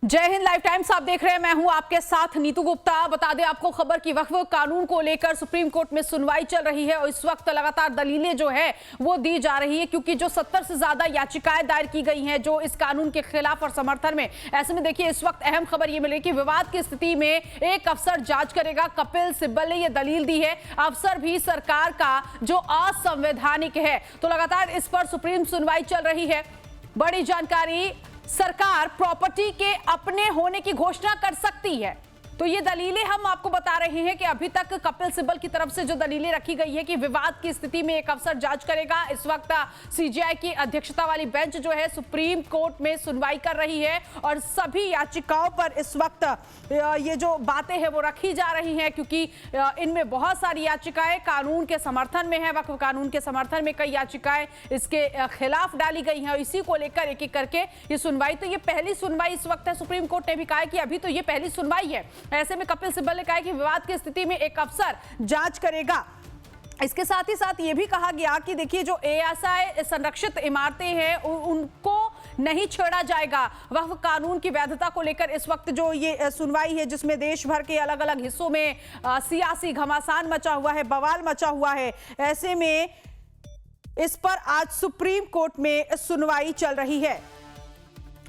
जय Hind live times आप देख रहे हैं। मैं हूं आपके साथ नीतू गुप्ता। बता दें आपको खबर की वक्फ कानून को लेकर सुप्रीम कोर्ट में सुनवाई चल रही है और इस वक्त लगातार दलीलें जो है वो दी जा रही है, क्योंकि जो 70 से ज्यादा याचिकाएं दायर की गई हैं जो इस कानून के खिलाफ और समर्थन में। ऐसे में देखिए इस वक्त अहम खबर ये मिली कि विवाद की स्थिति में एक अफसर जांच करेगा। कपिल सिब्बल ने यह दलील दी है, अफसर भी सरकार का जो असंवैधानिक है। तो लगातार इस पर सुप्रीम सुनवाई चल रही है। बड़ी जानकारी, सरकार प्रॉपर्टी के अपने होने की घोषणा कर सकती है। तो ये दलीलें हम आपको बता रहे हैं कि अभी तक कपिल सिब्बल की तरफ से जो दलीलें रखी गई है कि विवाद की स्थिति में एक अफसर जांच करेगा। इस वक्त सीजेआई की अध्यक्षता वाली बेंच जो है सुप्रीम कोर्ट में सुनवाई कर रही है और सभी याचिकाओं पर इस वक्त ये जो बातें हैं वो रखी जा रही हैं, क्योंकि इनमें बहुत सारी याचिकाएं कानून के समर्थन में है। वक्फ कानून के समर्थन में कई याचिकाएं इसके खिलाफ डाली गई हैं और इसी को लेकर एक एक करके ये सुनवाई। तो ये पहली सुनवाई इस वक्त है। सुप्रीम कोर्ट ने भी कहा कि अभी तो ये पहली सुनवाई है। ऐसे में कपिल सिब्बल ने कहा कि विवाद की स्थिति में एक अफसर जांच करेगा। इसके साथ ही साथ ये भी कहा गया कि देखिए जो एएसआई संरक्षित इमारतें हैं उनको नहीं छेड़ा जाएगा। वक्फ कानून की वैधता को लेकर इस वक्त जो ये सुनवाई है जिसमें देश भर के अलग अलग हिस्सों में सियासी घमासान मचा हुआ है, बवाल मचा हुआ है। ऐसे में इस पर आज सुप्रीम कोर्ट में सुनवाई चल रही है।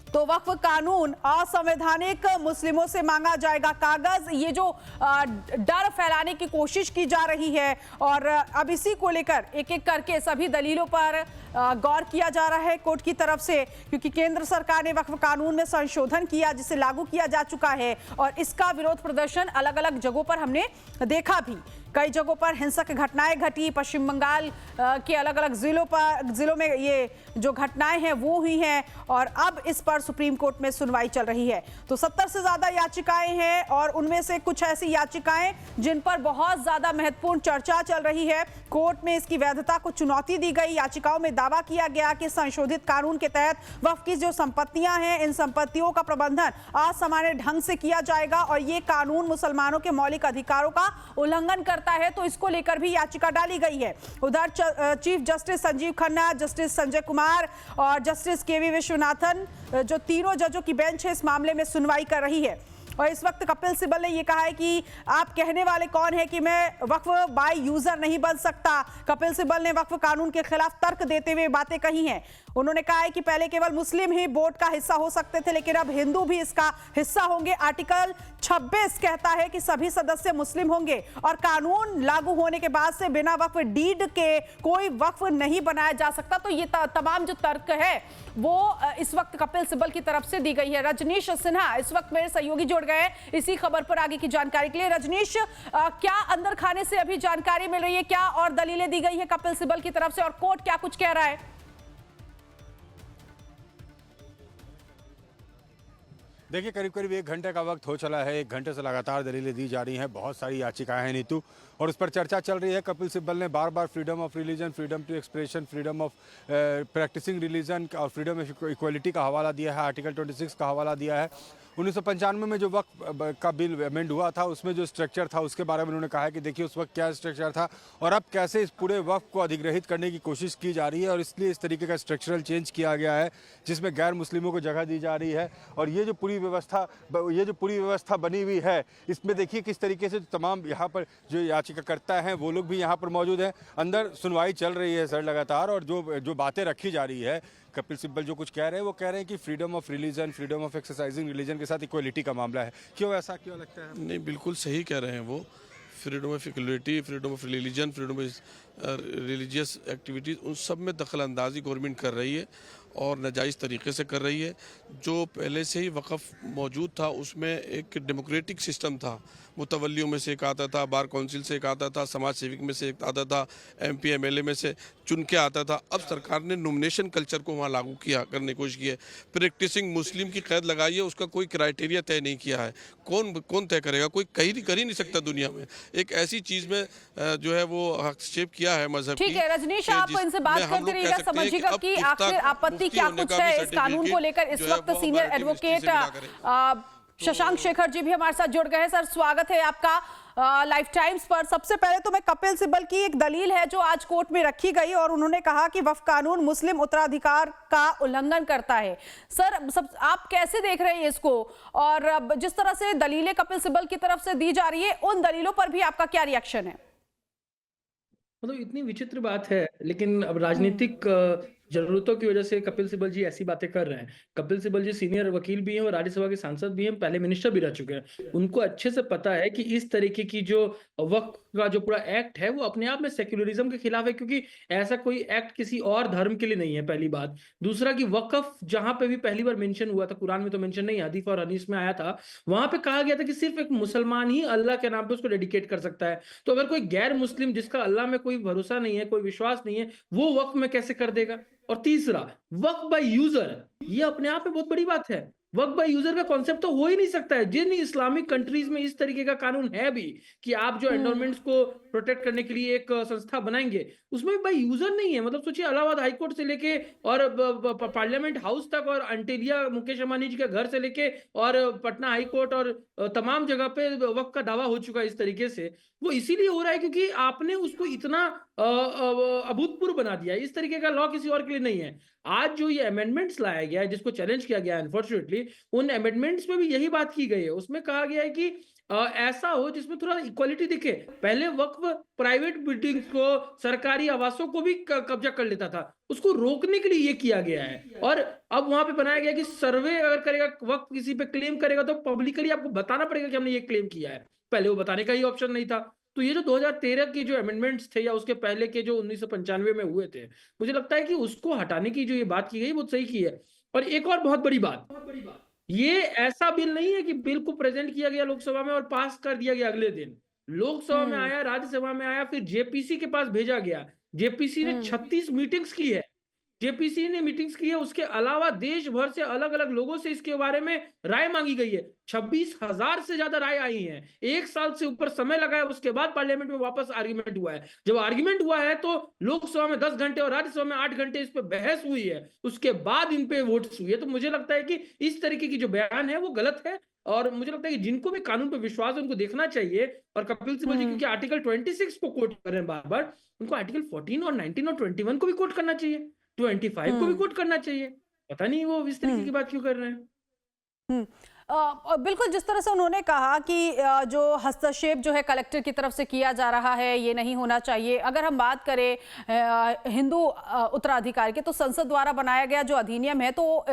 तो वक्फ कानून असंवैधानिक, मुस्लिमों से मांगा जाएगा कागज, ये जो डर फैलाने की कोशिश की जा रही है। और अब इसी को लेकर एक एक करके सभी दलीलों पर गौर किया जा रहा है कोर्ट की तरफ से, क्योंकि केंद्र सरकार ने वक्फ कानून में संशोधन किया जिसे लागू किया जा चुका है और इसका विरोध प्रदर्शन अलग अलग जगहों पर हमने देखा भी। कई जगहों पर हिंसक घटनाएं घटी। पश्चिम बंगाल के अलग अलग जिलों में ये जो घटनाएं हैं वो हुई हैं और अब इस पर सुप्रीम कोर्ट में सुनवाई चल रही है। तो 70 से ज्यादा याचिकाएं हैं और उनमें से कुछ ऐसी याचिकाएं जिन पर बहुत ज्यादा महत्वपूर्ण चर्चा चल रही है। कोर्ट में इसकी वैधता को चुनौती दी गई। याचिकाओं में दावा किया गया कि संशोधित कानून के तहत वक्फ की जो संपत्तियां हैं इन संपत्तियों का प्रबंधन असामान्य ढंग से किया जाएगा और ये कानून मुसलमानों के मौलिक अधिकारों का उल्लंघन करता है। तो इसको लेकर भी याचिका डाली गई है। उधर chief justice Sanjeev Khanna, justice Sanjay Kumar और जस्टिस केवी विश्वनाथन जो तीनों जजों की बेंच है इस मामले में सुनवाई कर रही है। और इस वक्त कपिल सिब्बल ने यह कहा है कि आप कहने वाले कौन है कि मैं वक्फ बाय यूजर नहीं बन सकता। कपिल सिब्बल ने वक्फ कानून के खिलाफ तर्क देते हुए बातें कही हैं। उन्होंने कहा है कि पहले केवल मुस्लिम ही बोर्ड का हिस्सा हो सकते थे, लेकिन अब हिंदू भी इसका हिस्सा होंगे। आर्टिकल 26 कहता है कि सभी सदस्य मुस्लिम होंगे और कानून लागू होने के बाद से बिना वक्फ डीड के कोई वक्फ नहीं बनाया जा सकता। तो ये तमाम जो तर्क है वो इस वक्त कपिल सिब्बल की तरफ से दी गई है। रजनीश सिन्हा इस वक्त मेरे सहयोगी जुड़ गए इसी खबर पर आगे की जानकारी के लिए। रजनीश, क्या अंदर खाने से अभी जानकारी मिल रही है, क्या और दलीलें दी गई है कपिल सिब्बल की तरफ से और कोर्ट क्या कुछ कह रहा है? देखिए करीब करीब 1 घंटे का वक्त हो चला है। 1 घंटे से लगातार दलीलें दी जा रही हैं। बहुत सारी याचिकाएं हैं नीतू और उस पर चर्चा चल रही है। कपिल सिब्बल ने बार बार freedom of religion, freedom to expression, freedom of practicing religion और फ्रीडम ऑफ इक्वलिटी का हवाला दिया है। आर्टिकल 26 का हवाला दिया है। 1995 में जो वक्त का बिल अमेंड हुआ था उसमें जो स्ट्रक्चर था उसके बारे में उन्होंने कहा है कि देखिए उस वक्त क्या स्ट्रक्चर था और अब कैसे इस पूरे वक्त को अधिग्रहित करने की कोशिश की जा रही है और इसलिए इस तरीके का स्ट्रक्चरल चेंज किया गया है जिसमें गैर मुस्लिमों को जगह दी जा रही है। और ये जो पूरी व्यवस्था बनी हुई है इसमें देखिए किस तरीके से तमाम यहाँ पर जो याचिकाकर्ता हैं वो लोग भी यहाँ पर मौजूद हैं। अंदर सुनवाई चल रही है सर लगातार और जो बातें रखी जा रही है, कपिल सिब्बल जो कुछ कह रहे हैं वो कह रहे हैं कि freedom of religion, freedom of exercising religion के साथ इक्वलिटी का मामला है। क्यों ऐसा क्यों लगता है? नहीं, बिल्कुल सही कह रहे हैं वो। Freedom of equality, freedom of religion, freedom of religious activities, उन सब में दखल अंदाजी गवर्नमेंट कर रही है और नाजायज़ तरीके से कर रही है। जो पहले से ही वक़्फ़ मौजूद था उसमें एक डेमोक्रेटिक सिस्टम था। मुतवल्लियों में से एक आता था, बार काउंसिल से एक आता था, समाज सेविक में से एक आता था, MP MLA में से चुन के आता था। अब सरकार ने नॉमिनेशन कल्चर को वहाँ लागू करने की कोशिश की है। प्रैक्टिसिंग मुस्लिम की कैद लगाई है, उसका कोई क्राइटेरिया तय नहीं किया है। कौन तय करेगा? कोई कर ही नहीं सकता दुनिया में। एक ऐसी चीज़ में जो है वो हस्तक्षेप किया है मजहब की। ठीक है रजनीश, आप इनसे बात करते रहिएगा, समझिएगा कि आखिर आपत्ति क्या कुछ है इस कानून को लेकर। इस वक्त सीनियर एडवोकेट शशांक शेखर जी भी हमारे साथ जुड़ गए हैं। सर, स्वागत है आपका लाइफ टाइम्स पर। सबसे पहले तो मैं कपिल सिब्बल की एक दलील है जो आज कोर्ट में रखी गई और उन्होंने कहा कि वक्फ कानून मुस्लिम उत्तराधिकार का उल्लंघन करता है। सर, आप कैसे देख रहे हैं इसको, और जिस तरह से दलीलें कपिल सिब्बल की तरफ से दी जा रही है उन दलीलों पर भी आपका क्या रिएक्शन है? मतलब इतनी विचित्र बात है, लेकिन अब राजनीतिक जरूरतों की वजह से कपिल सिब्बल जी ऐसी बातें कर रहे हैं। कपिल सिब्बल जी सीनियर वकील भी हैं और राज्यसभा के सांसद भी हैं, पहले मिनिस्टर भी रह चुके हैं। उनको अच्छे से पता है कि इस तरीके की जो वक्फ का जो पूरा एक्ट है वो अपने आप में सेक्युलरिज्म के खिलाफ है, क्योंकि ऐसा कोई एक्ट किसी और धर्म के लिए नहीं है, पहली बात। दूसरा कि वक्फ जहां पे भी पहली बार मेंशन हुआ था, कुरान में तो मेंशन नहीं, हदीस और हदीस में आया था, वहां पे कहा गया था कि सिर्फ एक मुसलमान ही अल्लाह के नाम पे उसको डेडिकेट कर सकता है। तो अगर कोई गैर मुस्लिम जिसका अल्लाह में कोई भरोसा नहीं है, कोई विश्वास नहीं है, वो वक्फ में कैसे कर देगा? और तीसरा, वक्फ बाय यूजर, ये अपने आप में बहुत बड़ी बात है। वक्फ बाय यूजर का कॉन्सेप्ट तो हो ही नहीं सकता है। जिन इस्लामिक कंट्रीज में इस तरीके का कानून है भी कि आप जो एंडोमेंट्स को प्रोटेक्ट करने के लिए एक संस्था बनाएंगे, उसमें बाय यूजर नहीं है। मतलब सोचिए, इलाहाबाद हाईकोर्ट से लेके और पार्लियामेंट हाउस तक, और अंटेलिया मुकेश अंबानी जी के घर से लेके और पटना हाईकोर्ट और तमाम जगह पे वक्फ का दावा हो चुका है इस तरीके से। वो इसीलिए हो रहा है क्योंकि आपने उसको इतना अभूतपूर्व बना दिया है। इस तरीके का लॉ किसी और के लिए नहीं है। आज जो ये अमेंडमेंट्स लाया गया है, जिसको चैलेंज किया गया है अनफॉर्चुनेटली, उन अमेंडमेंट्स में भी यही बात की गई है। उसमें कहा गया है कि ऐसा हो जिसमें थोड़ा इक्वालिटी दिखे। पहले वक्फ प्राइवेट बिल्डिंग्स को, सरकारी आवासों को भी कब्जा कर लेता था, उसको रोकने के लिए ये किया गया है। और अब वहां पे बनाया गया कि सर्वे अगर करेगा, वक्फ किसी पे क्लेम करेगा, तो पब्लिकली आपको बताना पड़ेगा कि हमने ये क्लेम किया है। पहले वो बताने का ही ऑप्शन नहीं था। तो ये जो 2013 की जो अमेंडमेंट्स थे, या उसके पहले के जो 1995 में हुए थे, मुझे लगता है कि उसको हटाने की जो ये बात की गई बहुत सही की है। और एक और बहुत बड़ी बात, ये ऐसा बिल नहीं है कि बिल को प्रेजेंट किया गया लोकसभा में और पास कर दिया गया अगले दिन। लोकसभा में आया, राज्यसभा में आया, फिर जेपीसी के पास भेजा गया। जेपीसी ने 36 मीटिंग्स की है। जेपीसी ने मीटिंग्स की है। उसके अलावा देश भर से अलग अलग लोगों से इसके बारे में राय मांगी गई है। 26,000 से ज्यादा राय आई है। 1 साल से ऊपर समय लगा है। उसके बाद पार्लियामेंट में वापस आर्ग्यूमेंट हुआ है। जब आर्ग्यूमेंट हुआ है तो लोकसभा में 10 घंटे और राज्यसभा में 8 घंटे इस पर बहस हुई है। उसके बाद इन पे वोट्स हुई है। तो मुझे लगता है कि इस तरीके की जो बयान है वो गलत है। और मुझे लगता है कि जिनको भी कानून पर विश्वास है उनको देखना चाहिए। और कपिल सिब्बल जी क्योंकि आर्टिकल 26 को कोट कर रहे हैं बार बार, उनको आर्टिकल 14 और 19 और 21 को भी कोट करना चाहिए, 25 को भी कोट करना चाहिए। पता नहीं वो इस तरीके की बात क्यों कर रहे हैं। और बिल्कुल जिस तरह से उन्होंने कहा कि जो हस्तक्षेप जो है कलेक्टर की तरफ से किया जा रहा है ये नहीं होना चाहिए। अगर हम बात करें हिंदू उत्तराधिकार के, तो संसद द्वारा बनाया गया जो अधिनियम है, तो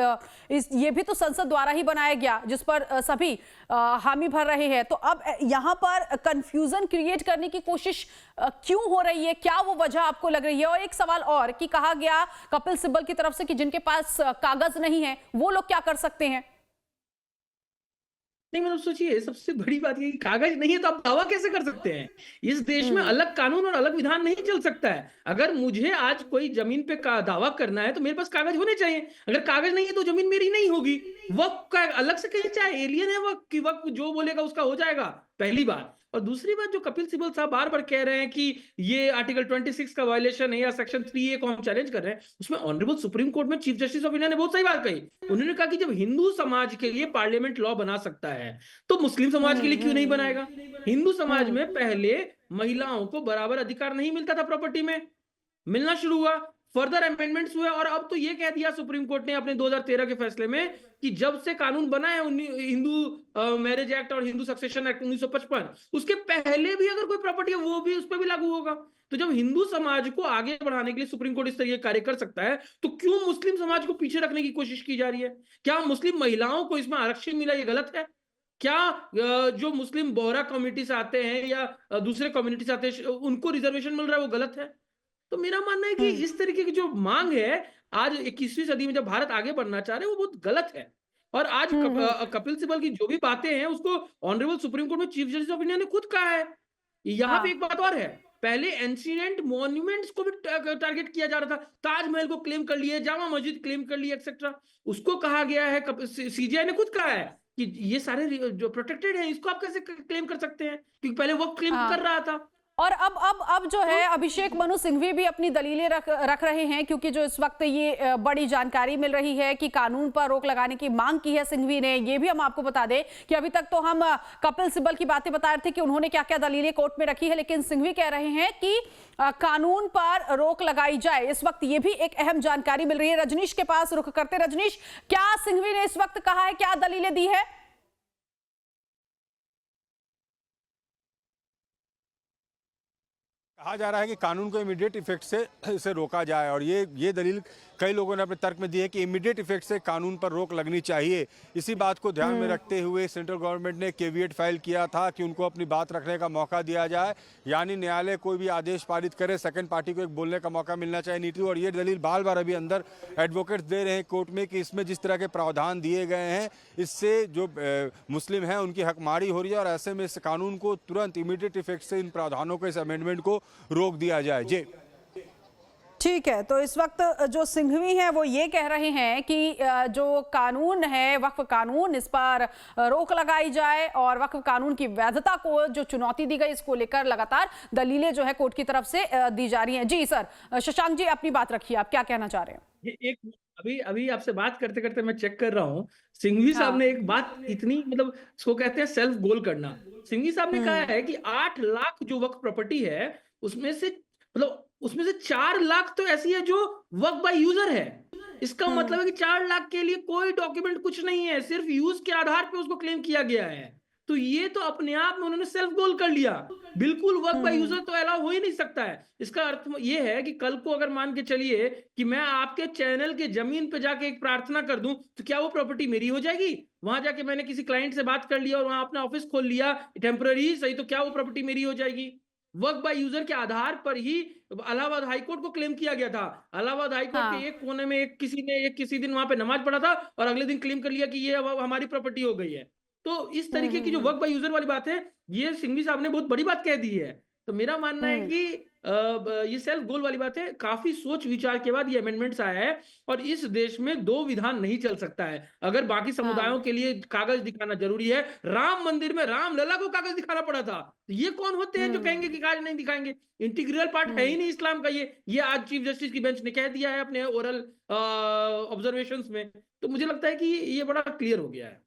ये भी तो संसद द्वारा ही बनाया गया, जिस पर सभी हामी भर रहे हैं। तो अब यहाँ पर कंफ्यूजन क्रिएट करने की कोशिश क्यों हो रही है? क्या वो वजह आपको लग रही है? और एक सवाल और कि कहा गया कपिल सिब्बल की तरफ से कि जिनके पास कागज नहीं है वो लोग क्या कर सकते हैं? नहीं, मतलब सोचिए, सबसे बड़ी बात ये कि कागज नहीं है तो आप दावा कैसे कर सकते हैं? इस देश में अलग कानून और अलग विधान नहीं चल सकता है। अगर मुझे आज कोई जमीन पे दावा करना है तो मेरे पास कागज होने चाहिए। अगर कागज नहीं है तो जमीन मेरी नहीं होगी। वक्फ का अलग से कहीं, चाहे एलियन है वक्फ की, वक्फ जो बोलेगा उसका हो जाएगा, पहली बात। और दूसरी बात, जो कपिल सिब्बल साहब बार बार कह रहे हैं कि ये आर्टिकल 26 का वायलेशन है या सेक्शन 3A को हम चैलेंज कर रहे हैं, उसमें ऑनरेबल सुप्रीम कोर्ट में चीफ जस्टिस ऑफ इंडिया ने बहुत सही बात कही। उन्होंने कहा कि जब हिंदू समाज के लिए पार्लियामेंट लॉ बना सकता है तो मुस्लिम समाज के लिए क्यों नहीं बनाएगा? हिंदू समाज में पहले महिलाओं को बराबर अधिकार नहीं मिलता था, प्रॉपर्टी में मिलना शुरू हुआ, फर्दर अमेंडमेंट्स हुए, और अब तो ये कह दिया सुप्रीम कोर्ट ने अपने 2013 के फैसले में कि जब से कानून बना है हिंदू मैरिज एक्ट और हिंदू सक्सेशन एक्ट 1955, उसके पहले भी अगर कोई प्रॉपर्टी है वो भी उस पर भी लागू होगा। तो जब हिंदू समाज को आगे बढ़ाने के लिए सुप्रीम कोर्ट इस तरीके कार्य कर सकता है, तो क्यों मुस्लिम समाज को पीछे रखने की कोशिश की जा रही है? क्या मुस्लिम महिलाओं को इसमें आरक्षण मिला, ये गलत है? क्या जो मुस्लिम बोहरा कम्युनिटी से आते हैं या दूसरे कम्युनिटी से आते हैं उनको रिजर्वेशन मिल रहा है, वो गलत है? तो मेरा मानना है कि इस तरीके की जो मांग है आज 21वीं सदी में जब भारत आगे बढ़ना चाह रहे हैं, वो बहुत गलत है। और आज कपिल सिब्बल की जो भी बातें हैं उसको ऑनरेबल सुप्रीम कोर्ट में चीफ जस्टिस ऑफ इंडिया ने खुद कहा है। यहाँ पे एक बात और है, पहले एंशिएंट मॉन्यूमेंट्स को भी टारगेट किया जा रहा था। ताजमहल को क्लेम कर लिए, जामा मस्जिद क्लेम कर लिए, एक्सेट्रा। उसको कहा गया है, सीजीआई ने खुद कहा है कि ये सारे जो प्रोटेक्टेड हैं, इसको आप कैसे क्लेम कर सकते हैं? क्योंकि पहले वो क्लेम कर रहा था। और अब जो है अभिषेक मनु सिंघवी भी अपनी दलीलें रख रहे हैं, क्योंकि जो इस वक्त ये बड़ी जानकारी मिल रही है कि कानून पर रोक लगाने की मांग की है सिंघवी ने। ये भी हम आपको बता दें कि अभी तक तो हम कपिल सिब्बल की बातें बता रहे थे कि उन्होंने क्या क्या दलीलें कोर्ट में रखी है, लेकिन सिंघवी कह रहे हैं कि कानून पर रोक लगाई जाए। इस वक्त ये भी एक अहम जानकारी मिल रही है। रजनीश के पास रुख करते। रजनीश, क्या सिंघवी ने इस वक्त कहा है, क्या दलीलें दी है? कहा जा रहा है कि कानून को इमीडिएट इफेक्ट से इसे रोका जाए, और ये दलील कई लोगों ने अपने तर्क में दी है कि इमीडिएट इफेक्ट से कानून पर रोक लगनी चाहिए। इसी बात को ध्यान में रखते हुए सेंट्रल गवर्नमेंट ने केविएट फाइल किया था कि उनको अपनी बात रखने का मौका दिया जाए, यानी न्यायालय कोई भी आदेश पारित करे, सेकंड पार्टी को एक बोलने का मौका मिलना चाहिए नीतू। और ये दलील बार बार अभी अंदर एडवोकेट्स दे रहे हैं कोर्ट में कि इसमें जिस तरह के प्रावधान दिए गए हैं इससे जो मुस्लिम हैं उनकी हकमारी हो रही है, और ऐसे में इस कानून को तुरंत इमीडिएट इफेक्ट से इन प्रावधानों को, इस अमेंडमेंट को रोक दिया जाए। जी ठीक है, तो इस वक्त जो सिंघवी हैं वो ये कह रहे हैं कि जो कानून है वक्फ कानून, इस पर रोक लगाई जाए और वक्फ कानून की वैधता को जो चुनौती दी गई इसको लेकर लगातार दलीलें जो है कोर्ट की तरफ से दी जा रही हैं। जी सर, शशांक जी अपनी बात रखिए, आप क्या कहना चाह रहे हैं? ये एक अभी अभी आपसे बात करते करते मैं चेक कर रहा हूँ, सिंघवी साहब ने एक बात इतनी, मतलब इसको कहते हैं सेल्फ गोल करना। सिंघवी साहब ने कहा है कि 8 लाख जो वक्फ प्रॉपर्टी है उसमें से, मतलब उसमें से 4 लाख तो ऐसी है जो वक्फ बाय यूजर है। इसका मतलब है कि 4 लाख के लिए कोई डॉक्यूमेंट कुछ नहीं है, सिर्फ यूज के आधार पे उसको क्लेम किया गया है। तो ये तो अपने आप में उन्होंने सेल्फ गोल कर लिया। बिल्कुल वक्फ बाय यूजर तो अलाउ हो ही नहीं सकता है। इसका अर्थ ये है कि कल को अगर मान के चलिए कि मैं आपके चैनल के जमीन पे जाके एक प्रार्थना कर दूं, तो क्या वो प्रॉपर्टी मेरी हो जाएगी? वहां जाके मैंने किसी क्लाइंट से बात कर लिया और वहां अपना ऑफिस खोल लिया टेम्पररी सही, तो क्या वो प्रॉपर्टी मेरी हो जाएगी? वक्फ बाय यूजर के आधार पर ही इलाहाबाद हाईकोर्ट को क्लेम किया गया था। इलाहाबाद हाईकोर्ट के एक कोने में किसी दिन वहां पे नमाज पढ़ा था और अगले दिन क्लेम कर लिया कि ये अब हमारी प्रॉपर्टी हो गई है। तो इस तरीके की जो वक्फ बाय यूजर वाली बात है, ये सिंघवी साहब ने बहुत बड़ी बात कह दी है। तो मेरा मानना है कि ये सेल्फ गोल वाली बात है। काफी सोच विचार के बाद ये अमेंडमेंट्स आया है, और इस देश में 2 विधान नहीं चल सकता है। अगर बाकी समुदायों के लिए कागज दिखाना जरूरी है, राम मंदिर में रामलला को कागज दिखाना पड़ा था, तो ये कौन होते हैं जो कहेंगे कि कागज नहीं दिखाएंगे? इंटीग्रल पार्ट है ही नहीं इस्लाम का ये आज चीफ जस्टिस की बेंच ने कह दिया है अपने ओरल ऑब्जर्वेशंस में। तो मुझे लगता है कि ये बड़ा क्लियर हो गया है।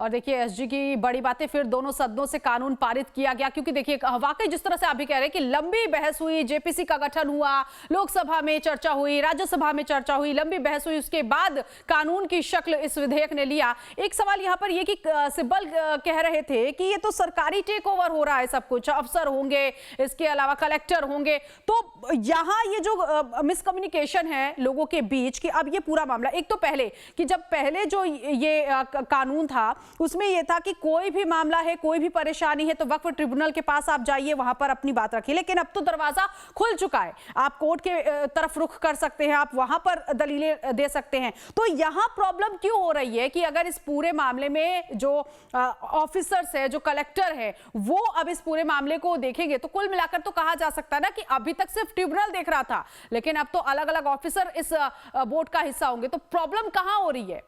और देखिए एसजी की बड़ी बातें, फिर दोनों सदनों से कानून पारित किया गया, क्योंकि देखिए वाकई जिस तरह से आप भी कह रहे हैं कि लंबी बहस हुई, जेपीसी का गठन हुआ, लोकसभा में चर्चा हुई, राज्यसभा में चर्चा हुई, लंबी बहस हुई, उसके बाद कानून की शक्ल इस विधेयक ने लिया। एक सवाल यहाँ पर ये कि सिब्बल कह रहे थे कि ये तो सरकारी टेक ओवर हो रहा है, सब कुछ अफसर होंगे, इसके अलावा कलेक्टर होंगे, तो यहाँ ये जो मिसकम्युनिकेशन है लोगों के बीच कि अब ये पूरा मामला, एक तो पहले कि जब पहले जो ये कानून था उसमें यह था कि कोई भी मामला है, कोई भी परेशानी है तो वक्फ ट्रिब्यूनल के पास आप जाइए, वहां पर अपनी बात रखिए, लेकिन अब तो दरवाजा खुल चुका है, आप कोर्ट के तरफ रुख कर सकते हैं, आप वहां पर दलीलें दे सकते हैं। तो यहां प्रॉब्लम क्यों हो रही है कि अगर इस पूरे मामले में जो ऑफिसर्स है, जो कलेक्टर है, वो अब इस पूरे मामले को देखेंगे तो कुल मिलाकर तो कहा जा सकता है ना कि अभी तक सिर्फ ट्रिब्यूनल देख रहा था, लेकिन अब तो अलग अलग ऑफिसर इस बोर्ड का हिस्सा होंगे, तो प्रॉब्लम कहां हो रही है?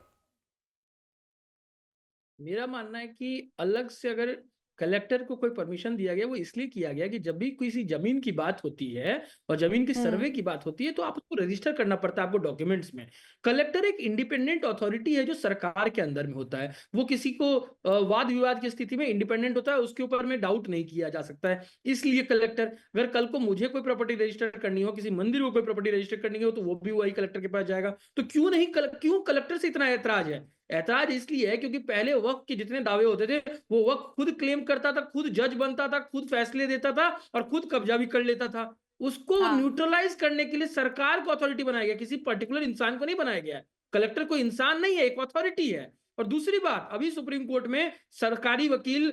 मेरा मानना है कि अलग से अगर कलेक्टर को कोई परमिशन दिया गया, वो इसलिए किया गया कि जब भी किसी जमीन की बात होती है और जमीन के सर्वे की बात होती है तो आप उसको रजिस्टर करना पड़ता है आपको डॉक्यूमेंट्स में। कलेक्टर एक इंडिपेंडेंट अथॉरिटी है जो सरकार के अंदर में होता है, वो किसी को वाद विवाद की स्थिति में इंडिपेंडेंट होता है, उसके ऊपर में डाउट नहीं किया जा सकता है। इसलिए कलेक्टर, अगर कल को मुझे कोई प्रॉपर्टी रजिस्टर करनी हो, किसी मंदिर को कोई प्रॉपर्टी रजिस्टर करनी हो, तो वो भी वही कलेक्टर के पास जाएगा। तो क्यों कलेक्टर से इतना ऐतराज है? ऐतराज इसलिए है क्योंकि पहले वक्फ के जितने दावे होते थे वो वक्फ खुद क्लेम करता था, खुद जज बनता था, खुद फैसले देता था और खुद कब्जा भी कर लेता था। उसको न्यूट्रलाइज करने के लिए सरकार को अथॉरिटी बनाया गया, किसी पर्टिकुलर इंसान को नहीं बनाया गया। कलेक्टर कोई इंसान नहीं है, एक अथॉरिटी है। और दूसरी बात, अभी सुप्रीम कोर्ट में सरकारी वकील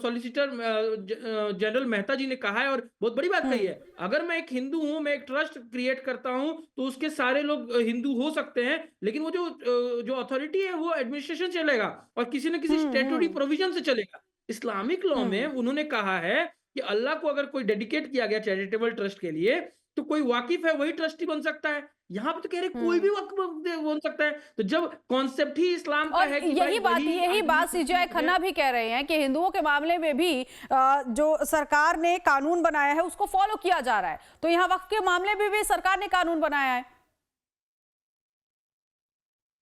सॉलिसिटर जनरल मेहता जी ने कहा है और बहुत बड़ी बात कही है, अगर मैं एक हिंदू हूं, मैं एक ट्रस्ट क्रिएट करता हूं तो उसके सारे लोग हिंदू हो सकते हैं, लेकिन वो जो अथॉरिटी है वो एडमिनिस्ट्रेशन चलेगा और किसी न किसी स्टैट्यूटरी प्रोविजन से चलेगा। इस्लामिक लॉ में उन्होंने कहा है कि अल्लाह को अगर कोई डेडिकेट किया गया चैरिटेबल ट्रस्ट के लिए तो कोई वाकिफ है वही ट्रस्टी बन सकता है। यहाँ पे तो कह रहे कोई भी वक्त बोल सकता है। तो जब कॉन्सेप्ट ही इस्लाम का और है कि यही बात सीजेआई खन्ना भी कह रहे हैं कि हिंदुओं के मामले में भी जो सरकार ने कानून बनाया है उसको फॉलो किया जा रहा है, तो यहाँ वक्फ के मामले में भी सरकार ने कानून बनाया है।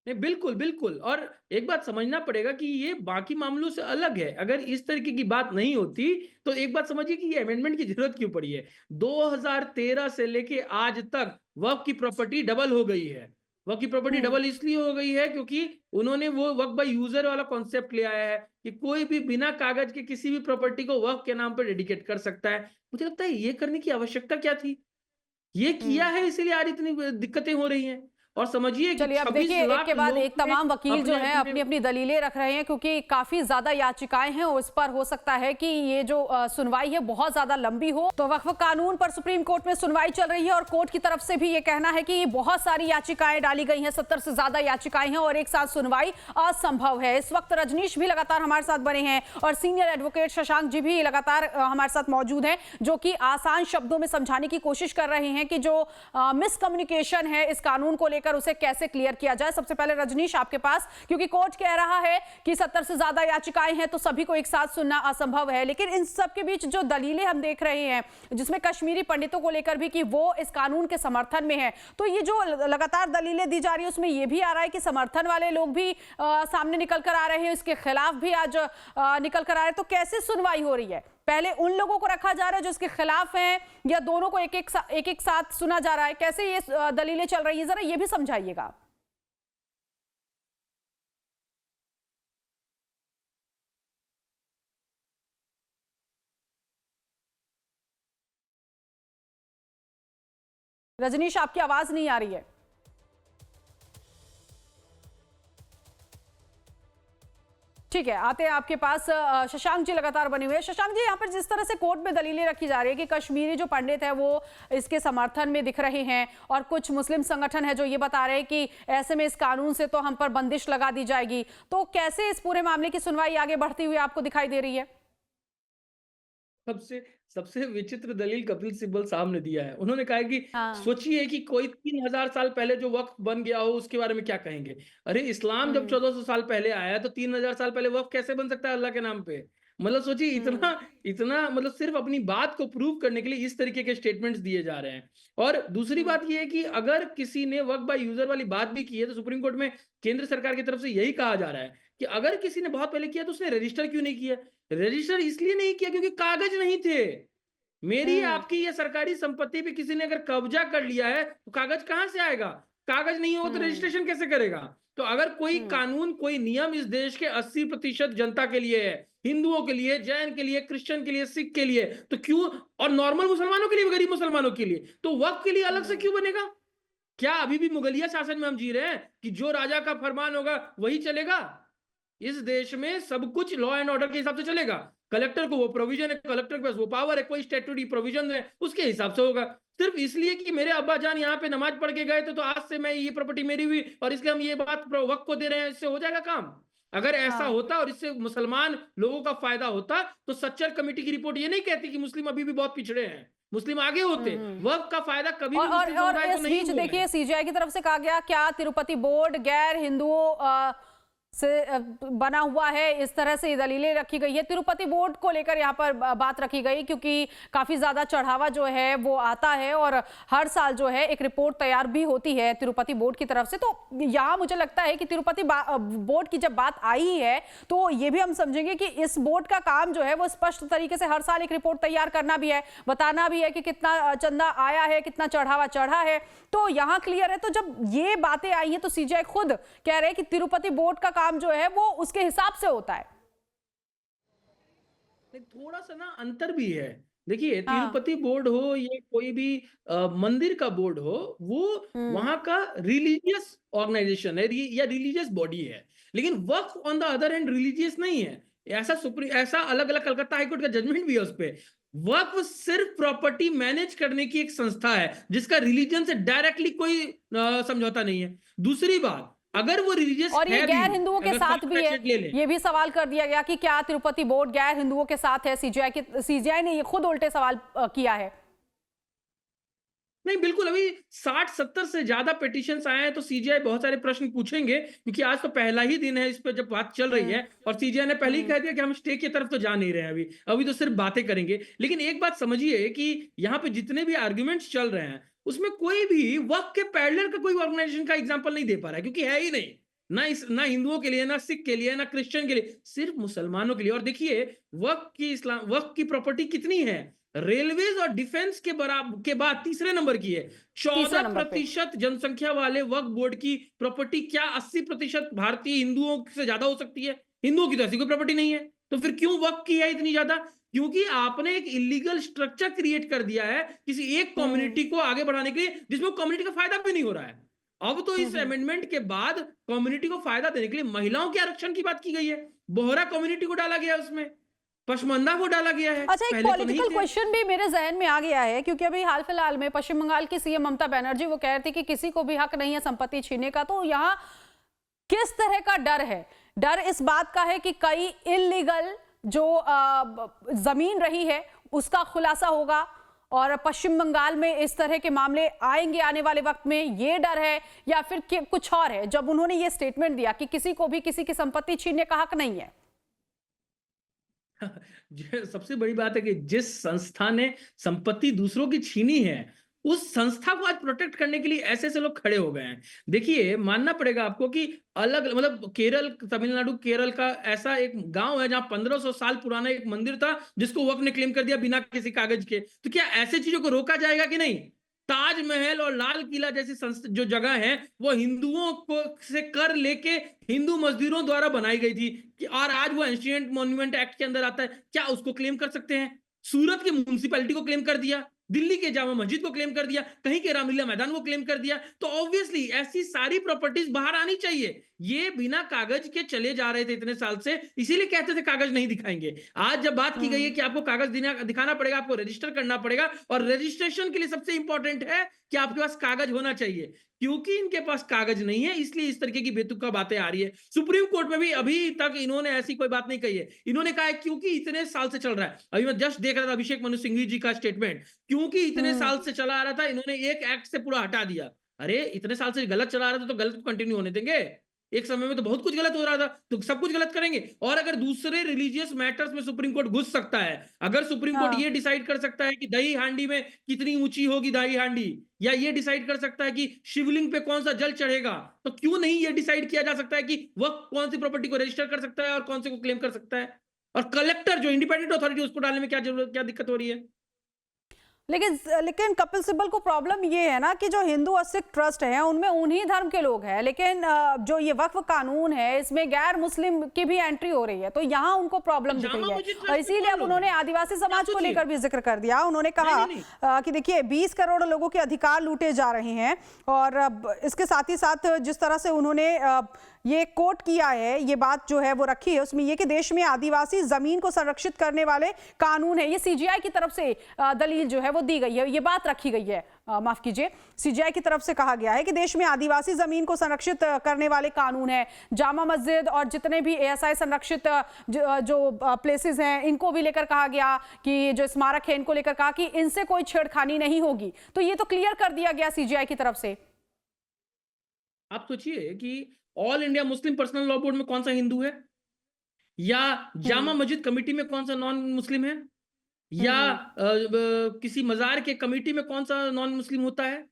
नहीं, बिल्कुल बिल्कुल। और एक बात समझना पड़ेगा कि ये बाकी मामलों से अलग है। अगर इस तरीके की बात नहीं होती तो एक बात समझिए कि ये अमेंडमेंट की जरूरत क्यों पड़ी है। 2013 से लेके आज तक वक्फ की प्रॉपर्टी डबल हो गई है। वक्फ की प्रॉपर्टी डबल इसलिए हो गई है क्योंकि उन्होंने वो वक्फ बाय यूजर वाला कॉन्सेप्ट ले आया है कि कोई भी बिना कागज के किसी भी प्रॉपर्टी को वक्फ के नाम पर डेडिकेट कर सकता है। मुझे लगता है ये करने की आवश्यकता क्या थी, ये किया है इसीलिए आज इतनी दिक्कतें हो रही हैं। और समझिए कि चलिए अब 26 देखिए, एक लाख के बाद लोग एक तमाम वकील जो हैं अपनी अपनी दलीलें रख रहे हैं, क्योंकि काफी ज्यादा याचिकाएं हैं और इस पर हो सकता है कि ये जो सुनवाई है बहुत ज्यादा लंबी हो। तो वक्फ कानून पर सुप्रीम कोर्ट में सुनवाई चल रही है और कोर्ट की तरफ से भी ये कहना है कि बहुत सारी याचिकाएं डाली गई हैं, 70 से ज्यादा याचिकाएं हैं और एक साथ सुनवाई असंभव है। इस वक्त रजनीश भी लगातार हमारे साथ बने हैं और सीनियर एडवोकेट शशांक जी भी लगातार हमारे साथ मौजूद हैं, जो कि आसान शब्दों में समझाने की कोशिश कर रहे हैं कि जो मिसकम्युनिकेशन है इस कानून को लेकर उसे कैसे क्लियर किया जाए। सबसे पहले रजनीश आपके पास, क्योंकि कोर्ट कह रहा है कि 70 से ज्यादा याचिकाएं हैं तो सभी को एक साथ सुनना असंभव है, लेकिन इन सब के बीच जो दलीलें हम देख रहे हैं जिसमें कश्मीरी पंडितों को लेकर भी कि वो इस कानून के समर्थन में है, तो ये जो लगातार दलीलें दी जा रही है उसमें ये भी आ रहा है कि समर्थन वाले लोग भी सामने निकल कर आ रहे हैं, इसके खिलाफ भी आज निकल कर आ रहे हैं। तो कैसे सुनवाई हो रही है? पहले उन लोगों को रखा जा रहा है जो इसके खिलाफ हैं या दोनों को एक एक साथ सुना जा रहा है? कैसे ये दलीलें चल रही है, जरा ये भी समझाइएगा। रजनीश, आपकी आवाज नहीं आ रही है। ठीक है, आते हैं आपके पास। शशांक जी लगातार बने हुए हैं। शशांक जी, यहाँ पर जिस तरह से कोर्ट में दलीलें रखी जा रही है कि कश्मीरी जो पंडित है वो इसके समर्थन में दिख रहे हैं और कुछ मुस्लिम संगठन है जो ये बता रहे हैं कि ऐसे में इस कानून से तो हम पर बंदिश लगा दी जाएगी, तो कैसे इस पूरे मामले की सुनवाई आगे बढ़ती हुई आपको दिखाई दे रही है? सबसे विचित्र दलील कपिल सिब्बल साहब ने दिया है। उन्होंने कहा कि सोचिए कि कोई 3000 साल पहले जो वक्फ बन गया हो उसके बारे में क्या कहेंगे। अरे इस्लाम जब 1400 साल पहले आया तो 3000 साल पहले वक्फ कैसे बन सकता है अल्लाह के नाम पे? मतलब सोचिए इतना मतलब सिर्फ अपनी बात को प्रूव करने के लिए इस तरीके के स्टेटमेंट्स दिए जा रहे हैं। और दूसरी बात यह है कि अगर किसी ने वक्फ बाय यूजर वाली बात भी की है तो सुप्रीम कोर्ट में केंद्र सरकार की तरफ से यही कहा जा रहा है कि अगर किसी ने बहुत पहले किया तो उसने रजिस्टर क्यों नहीं किया? रजिस्टर इसलिए नहीं किया क्योंकि कागज नहीं थे। मेरी आपकी ये सरकारी संपत्ति पे किसी ने अगर कब्जा कर लिया है तो कागज कहां से आएगा? कागज नहीं हो तो रजिस्ट्रेशन कैसे करेगा? तो अगर कोई कानून, कोई नियम इस देश के 80% जनता के लिए है, हिंदुओं के लिए, जैन के लिए, क्रिश्चियन के लिए, सिख के लिए, तो क्यों, और नॉर्मल मुसलमानों के लिए, गरीब मुसलमानों के लिए, तो वक्फ के लिए अलग से क्यों बनेगा? क्या अभी भी मुगलिया शासन में हम जी रहे हैं कि जो राजा का फरमान होगा वही चलेगा? इस देश में सब कुछ लॉ एंड ऑर्डर के हिसाब से चलेगा। कलेक्टर को वो प्रोविजन है, कलेक्टर के पास वो पावर है, कोई स्टैट्यूटरी प्रोविजन है, उसके हिसाब से होगा। सिर्फ इसलिए कि मेरे अब्बा जान यहाँ पे नमाज पढ़ के गए तो आज से मैं ये प्रॉपर्टी मेरी हुई और इसलिए हम ये बात वक्फ को दे रहे हैं, इससे हो जाएगा काम? अगर ऐसा होता और इससे मुसलमान लोगों का फायदा होता तो सच्चर कमेटी की रिपोर्ट ये नहीं कहती कि मुस्लिम अभी भी बहुत पिछड़े हैं, मुस्लिम आगे होते। वक्फ का फायदा कभी और इस बीच देखिए सीजीआई की तरफ से कहा गया क्या तिरुपति बोर्ड गैर हिंदुओं से बना हुआ है, इस तरह से दलीलें रखी गई है। तिरुपति बोर्ड को लेकर यहाँ पर बात रखी गई क्योंकि काफी ज्यादा चढ़ावा जो है वो आता है और हर साल जो है एक रिपोर्ट तैयार भी होती है तिरुपति बोर्ड की तरफ से। तो यहाँ मुझे लगता है कि तिरुपति बोर्ड की जब बात आई है तो ये भी हम समझेंगे कि इस बोर्ड का काम जो है वो स्पष्ट तरीके से हर साल एक रिपोर्ट तैयार करना भी है, बताना भी है कि कितना चंदा आया है, कितना चढ़ावा चढ़ा है। तो यहाँ क्लियर है। तो जब ये बातें आई हैं तो सीजीआई खुद कह रहे हैं कि तिरुपति बोर्ड का काम जो है वो उसके हिसाब से होता है। थोड़ा सा ना अंतर भी है। देखिए तिरुपति बोर्ड हो या कोई भी मंदिर का बोर्ड हो, वो वहां का रिलीजियस ऑर्गेनाइजेशन है या रिलीजियस बॉडी है, लेकिन Waqf on the other hand religious नहीं है। ऐसा अलग अलग कलकत्ता हाईकोर्ट का जजमेंट भी है उस पे। वक्फ सिर्फ प्रॉपर्टी मैनेज करने की एक संस्था है जिसका रिलीजन से डायरेक्टली कोई समझौता नहीं है। दूसरी बात, अगर वो रिलीजियस और ये गैर हिंदुओं के साथ भी है, ये भी सवाल कर दिया गया कि क्या तिरुपति बोर्ड गैर हिंदुओं के साथ है। सीजीआई ने ये खुद उल्टे सवाल किया है। नहीं, बिल्कुल, अभी 60-70 से ज्यादा पिटिशंस आए हैं, तो सीजीआई बहुत सारे प्रश्न पूछेंगे, क्योंकि आज तो पहला ही दिन है इस पे जब बात चल रही है, और सीजीआई ने पहले ही कह दिया कि हम स्टे की तरफ तो जा नहीं रहे हैं अभी तो सिर्फ बातें करेंगे। लेकिन एक बात समझिए कि यहाँ पे जितने भी आर्ग्यूमेंट्स चल रहे हैं, उसमें कोई भी वक्फ के पैरेलल का कोई ऑर्गेनाइजेशन का एग्जाम्पल नहीं दे पा रहा है, क्योंकि है ही नहीं। ना हिंदुओं के लिए, ना सिख के लिए, ना क्रिश्चियन के लिए, सिर्फ मुसलमानों के लिए। और देखिए, वक्फ की प्रॉपर्टी कितनी है, रेलवेज और डिफेंस के बाद तीसरे नंबर की है। तीसरे नंबर पे 14% जनसंख्या वाले वक्फ बोर्ड की प्रॉपर्टी क्या 80% भारतीय हिंदुओं से ज्यादा हो सकती है? हिंदुओं की तो ऐसी कोई प्रॉपर्टी नहीं है, तो फिर क्यों वक्फ की है इतनी ज्यादा? क्योंकि आपने एक इलीगल स्ट्रक्चर क्रिएट कर दिया है किसी एक कम्युनिटी को आगे बढ़ाने के लिए, जिसमें कम्युनिटी का फायदा भी नहीं हो रहा है। अब तो इस अमेंडमेंट के बाद कम्युनिटी को फायदा देने के लिए महिलाओं के आरक्षण की बात की गई है, बोहरा कम्युनिटी को डाला गया है उसमें, पशमंदा को डाला गया है। अच्छा, एक पहले तो नहीं पॉलिटिकल थे। क्वेश्चन भी मेरे जहन में आ गया है, क्योंकि अभी हाल फिलहाल में पश्चिम बंगाल की सीएम ममता बनर्जी वो कह रही थी कि किसी को भी हक नहीं है संपत्ति छीनने का। तो यहाँ किस तरह का डर है? डर इस बात का है कि कई इलीगल जो जमीन रही है उसका खुलासा होगा, और पश्चिम बंगाल में इस तरह के मामले आएंगे आने वाले वक्त में, ये डर है, या फिर कुछ और है? जब उन्होंने ये स्टेटमेंट दिया कि किसी को भी किसी की संपत्ति छीनने का हक नहीं है। सबसे बड़ी बात है कि जिस संस्था ने संपत्ति दूसरों की छीनी है, उस संस्था को आज प्रोटेक्ट करने के लिए ऐसे ऐसे लोग खड़े हो गए हैं। देखिए, मानना पड़ेगा आपको कि अलग मतलब केरल, तमिलनाडु, केरल का ऐसा एक गांव है जहां 1500 साल पुराना एक मंदिर था, जिसको वक्फ ने क्लेम कर दिया बिना किसी कागज के। तो क्या ऐसे चीजों को रोका जाएगा कि नहीं? ताजमहल और लाल किला जैसी जो जगह है, वो हिंदुओं को से कर लेके हिंदू मजदूरों द्वारा बनाई गई थी, और आज वो एंशिएंट मॉन्यूमेंट एक्ट के अंदर आता है। क्या उसको क्लेम कर सकते हैं? सूरत की म्युनिसिपैलिटी को क्लेम कर दिया, दिल्ली के जामा मस्जिद को क्लेम कर दिया, कहीं के रामलीला मैदान को क्लेम कर दिया। तो ऑब्वियसली ऐसी सारी प्रॉपर्टीज बाहर आनी चाहिए। ये बिना कागज के चले जा रहे थे इतने साल से, इसीलिए कहते थे कागज नहीं दिखाएंगे। आज जब बात की गई है कि आपको कागज दिखाना पड़ेगा, आपको रजिस्टर करना पड़ेगा, और रजिस्ट्रेशन के लिए सबसे इंपॉर्टेंट है कि आपके पास कागज होना चाहिए। क्योंकि इनके पास कागज नहीं है, इसलिए इस तरीके की बेतुका बातें आ रही है। सुप्रीम कोर्ट में भी अभी तक इन्होंने ऐसी कोई बात नहीं कही है। इन्होंने कहा है क्योंकि इतने साल से चल रहा है। अभी मैं जस्ट देख रहा था अभिषेक मनु सिंघवी जी का स्टेटमेंट, क्योंकि इतने साल से चला आ रहा था, इन्होंने एक एक्ट से पूरा हटा दिया। अरे, इतने साल से गलत चला आ रहा था तो गलत को कंटिन्यू होने देंगे? एक समय में तो बहुत कुछ गलत हो रहा था, तो सब कुछ गलत करेंगे? और अगर दूसरे रिलीजियस मैटर्स में सुप्रीम कोर्ट घुस सकता है, अगर सुप्रीम कोर्ट ये डिसाइड कर सकता है कि दही हांडी में कितनी ऊंची होगी दही हांडी, या ये डिसाइड कर सकता है कि शिवलिंग पे कौन सा जल चढ़ेगा, तो क्यों नहीं ये डिसाइड किया जा सकता है कि वह कौन सी प्रॉपर्टी को रजिस्टर कर सकता है और कौन से को क्लेम कर सकता है? और कलेक्टर जो इंडिपेंडेंट अथॉरिटी, उसको डालने में क्या दिक्कत हो रही है? लेकिन कपिल सिब्बल को प्रॉब्लम ये है ना कि जो हिंदू और सिख ट्रस्ट है उनमें उन्हीं धर्म के लोग हैं, लेकिन जो ये वक्फ कानून है इसमें गैर मुस्लिम की भी एंट्री हो रही है, तो यहाँ उनको प्रॉब्लम दिख रही है। और इसीलिए अब उन्होंने आदिवासी समाज को लेकर भी जिक्र कर दिया। उन्होंने कहा कि देखिए 20 करोड़ लोगों के अधिकार लूटे जा रहे हैं, और इसके साथ ही साथ जिस तरह से उन्होंने ये कोट किया है, ये बात जो है वो रखी है उसमें, ये कि देश में आदिवासी जमीन को संरक्षित करने वाले कानून है। ये सीजीआई की तरफ से दलील जो है वो दी गई है, ये बात रखी गई है, माफ कीजिए, सीजीआई की तरफ से कहा गया है कि देश में आदिवासी जमीन को संरक्षित करने वाले कानून है। जामा मस्जिद और जितने भी एएसआई संरक्षित जो प्लेसेस हैं, इनको भी लेकर कहा गया कि जो स्मारक है इनको लेकर कहा कि इनसे कोई छेड़खानी नहीं होगी। तो ये तो क्लियर कर दिया गया सीजीआई की तरफ से। आप सोचिए कि all India Muslim personal law board में कौन सा हिंदू है, या जामा मस्जिद कमेटी में कौन सा नॉन मुस्लिम है, या किसी मजार के कमेटी में कौन सा नॉन मुस्लिम होता है?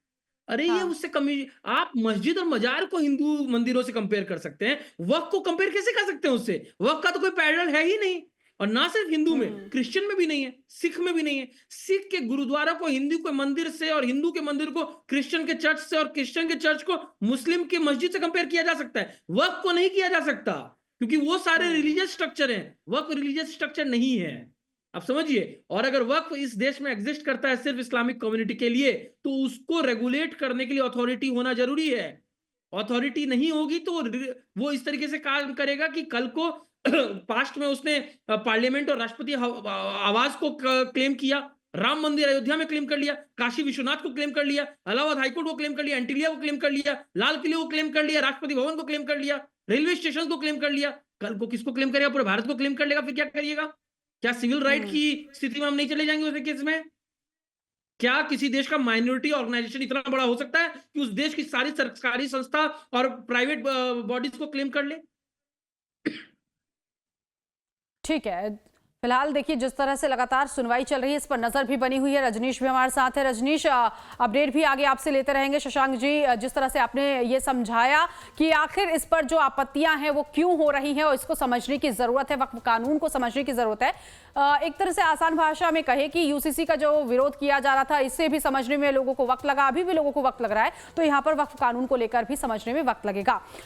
अरे ये उससे आप मस्जिद और मजार को हिंदू मंदिरों से कंपेयर कर सकते हैं, वक्फ को कंपेयर कैसे कर सकते हैं उससे? वक्फ का तो कोई पैरेलल है ही नहीं। और ना सिर्फ हिंदू में, क्रिश्चियन में भी नहीं है, सिख में भी नहीं है। सिख के गुरुद्वारा को हिंदू के मंदिर से, और हिंदू के मंदिर को क्रिश्चियन के चर्च से, और क्रिश्चियन के चर्च को मुस्लिम के मस्जिद से कंपेयर किया जा सकता है। वक्फ को नहीं किया जा सकता, क्योंकि वो सारे रिलीजियस स्ट्रक्चर हैं, वक्फ रिलीजियस स्ट्रक्चर नहीं है। आप समझिए। और अगर वक्फ इस देश में एग्जिस्ट करता है सिर्फ इस्लामिक कम्युनिटी के लिए, तो उसको रेगुलेट करने के लिए अथॉरिटी होना जरूरी है। अथॉरिटी नहीं होगी तो वो इस तरीके से काम करेगा कि कल को पास्ट में उसने पार्लियामेंट और राष्ट्रपति आवास को क्लेम किया, राम मंदिर अयोध्या में क्लेम कर लिया, काशी विश्वनाथ को क्लेम कर लिया, इलाहाबाद हाईकोर्ट को क्लेम कर लिया, एंटीलिया को क्लेम कर लिया, लाल किले को क्लेम कर लिया, राष्ट्रपति भवन को क्लेम कर लिया, रेलवे स्टेशन को क्लेम कर लिया। कल को किसको क्लेम करेगा? पूरे भारत को क्लेम कर लेगा। फिर क्या करिएगा? क्या सिविल राइट की स्थिति में हम नहीं चले जाएंगे उस केस में? क्या किसी देश का माइनॉरिटी ऑर्गेनाइजेशन इतना बड़ा हो सकता है कि उस देश की सारी सरकारी संस्था और प्राइवेट बॉडीज को क्लेम कर ले? ठीक है, फिलहाल देखिए जिस तरह से लगातार सुनवाई चल रही है इस पर नजर भी बनी हुई है। रजनीश भी हमारे साथ है। रजनीश, अपडेट भी आगे आपसे लेते रहेंगे। शशांक जी, जिस तरह से आपने ये समझाया कि आखिर इस पर जो आपत्तियां हैं वो क्यों हो रही हैं और इसको समझने की जरूरत है, वक्फ कानून को समझने की जरूरत है। एक तरह से आसान भाषा में कहे कि यूसीसी का जो विरोध किया जा रहा था इससे भी समझने में लोगों को वक्त लगा, अभी भी लोगों को वक्त लग रहा है, तो यहाँ पर वक्फ कानून को लेकर भी समझने में वक्त लगेगा।